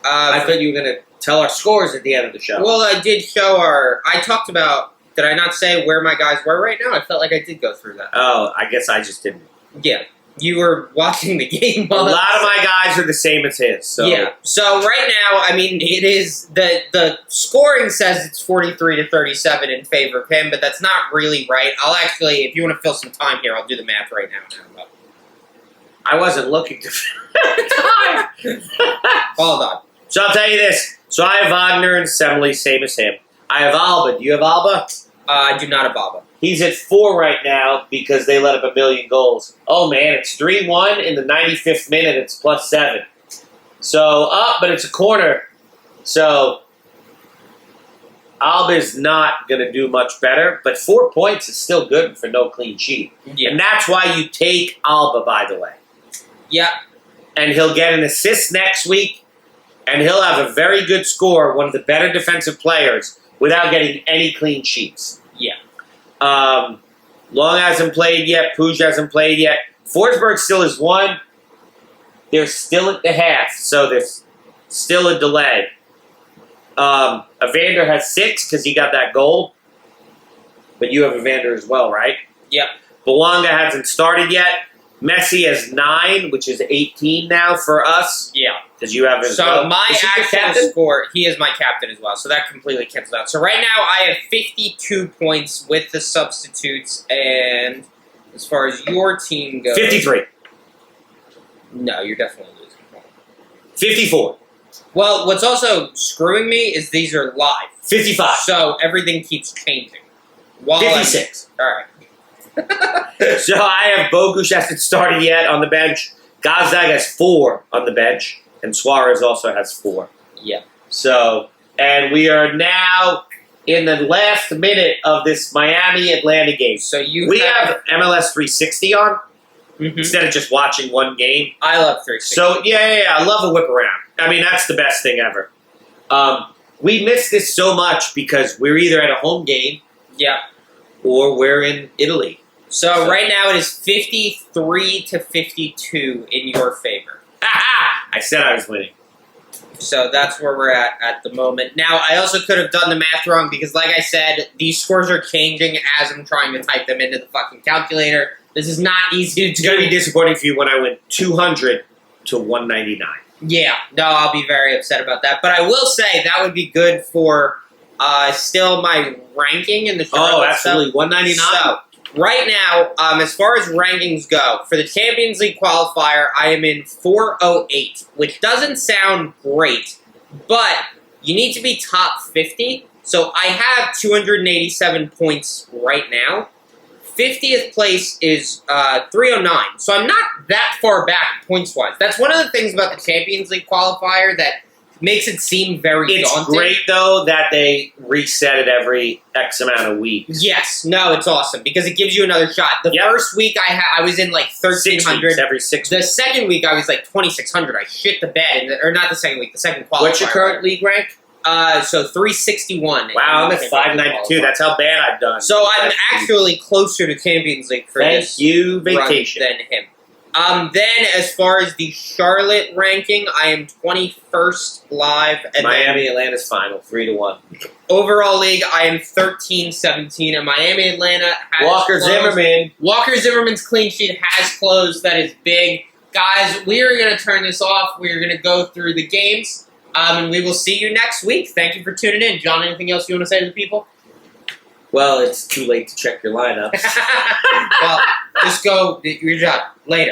I thought you were going to tell our scores at the end of the show. Well, I did show I talked about, did I not say where my guys were right now? I felt like I did go through that. Oh, I guess I just didn't. Yeah. You were watching the game. A lot of my guys are the same as his. So. Yeah. So right now, I mean, it is the scoring says it's 43-37 in favor of him, but that's not really right. I'll actually, if you want to fill some time here, I'll do the math right now. I wasn't looking to fill time. Hold on. So I'll tell you this. So I have Wagner and Semele, same as him. I have Alba. Do you have Alba? I do not have Alba. He's at 4 right now because they let up 1 million goals. Oh, man, it's 3-1 in the 95th minute. It's +7. So, but it's a corner. So, Alba's not going to do much better, but 4 points is still good for no clean sheet. Yeah. And that's why you take Alba, by the way. Yeah. And he'll get an assist next week, and he'll have a very good score, one of the better defensive players, without getting any clean sheets. Yeah. Long hasn't played yet. Puig hasn't played yet. Forsberg still has 1. They're still at the half, so there's still a delay. Evander has 6 because he got that goal. But you have Evander as well, right? Yep. Bouanga hasn't started yet. Messi has 9, which is 18 now for us. Yeah. Because you have his. So my actual score, he is my captain as well. So that completely cancels out. So right now I have 52 points with the substitutes, and as far as your team goes, 53. No, you're definitely losing. 54. Well, what's also screwing me is these are live. 55. So everything keeps changing. 56. All right. So I have Bogusz hasn't started yet on the bench. Gazdag has 4 on the bench. And Suarez also has 4. Yeah. So, and we are now in the last minute of this Miami-Atlanta game. So we have MLS 360 on Mm-hmm. instead of just watching one game. I love 360. So, yeah, I love a whip around. I mean, that's the best thing ever. We miss this so much because we're either at a home game or we're in Italy. So right now it is 53-52 in your favor. I said I was winning. So that's where we're at the moment. Now, I also could have done the math wrong because, like I said, these scores are changing as I'm trying to type them into the fucking calculator. This is not easy to do. It's going to be disappointing for you when I went 200 to 199. Yeah, no, I'll be very upset about that. But I will say that would be good for still my ranking in the show. Oh, absolutely. 199. So, right now, as far as rankings go, for the Champions League qualifier, I am in 408, which doesn't sound great, but you need to be top 50 So I have 287 points right now. 50th place is 309. So I'm not that far back points-wise. That's one of the things about the Champions League qualifier that makes it seem very daunting. It's great, though, that they reset it every X amount of weeks. Yes. No, it's awesome because it gives you another shot. The first week I was in like 1,300. Every 6 The weeks. second week I was like 2,600. I shit the bed. Or not the second week, the second qualifier. What's your current league rank? So 361. Wow, I'm at 592. That's how bad I've done. So I'm actually closer to Champions League for this you vacation run than him. Then as far as the Charlotte ranking, I am 21st live. And Miami Atlanta's final, 3-1. Overall league, I am 13-17, and Miami Atlanta has Walker closed. Zimmerman. Walker Zimmerman's clean sheet has closed. That is big. Guys, we are going to turn this off. We are going to go through the games. And we will see you next week. Thank you for tuning in. John, anything else you want to say to the people? Well, it's too late to check your lineups. Well, just go. Your job. Later.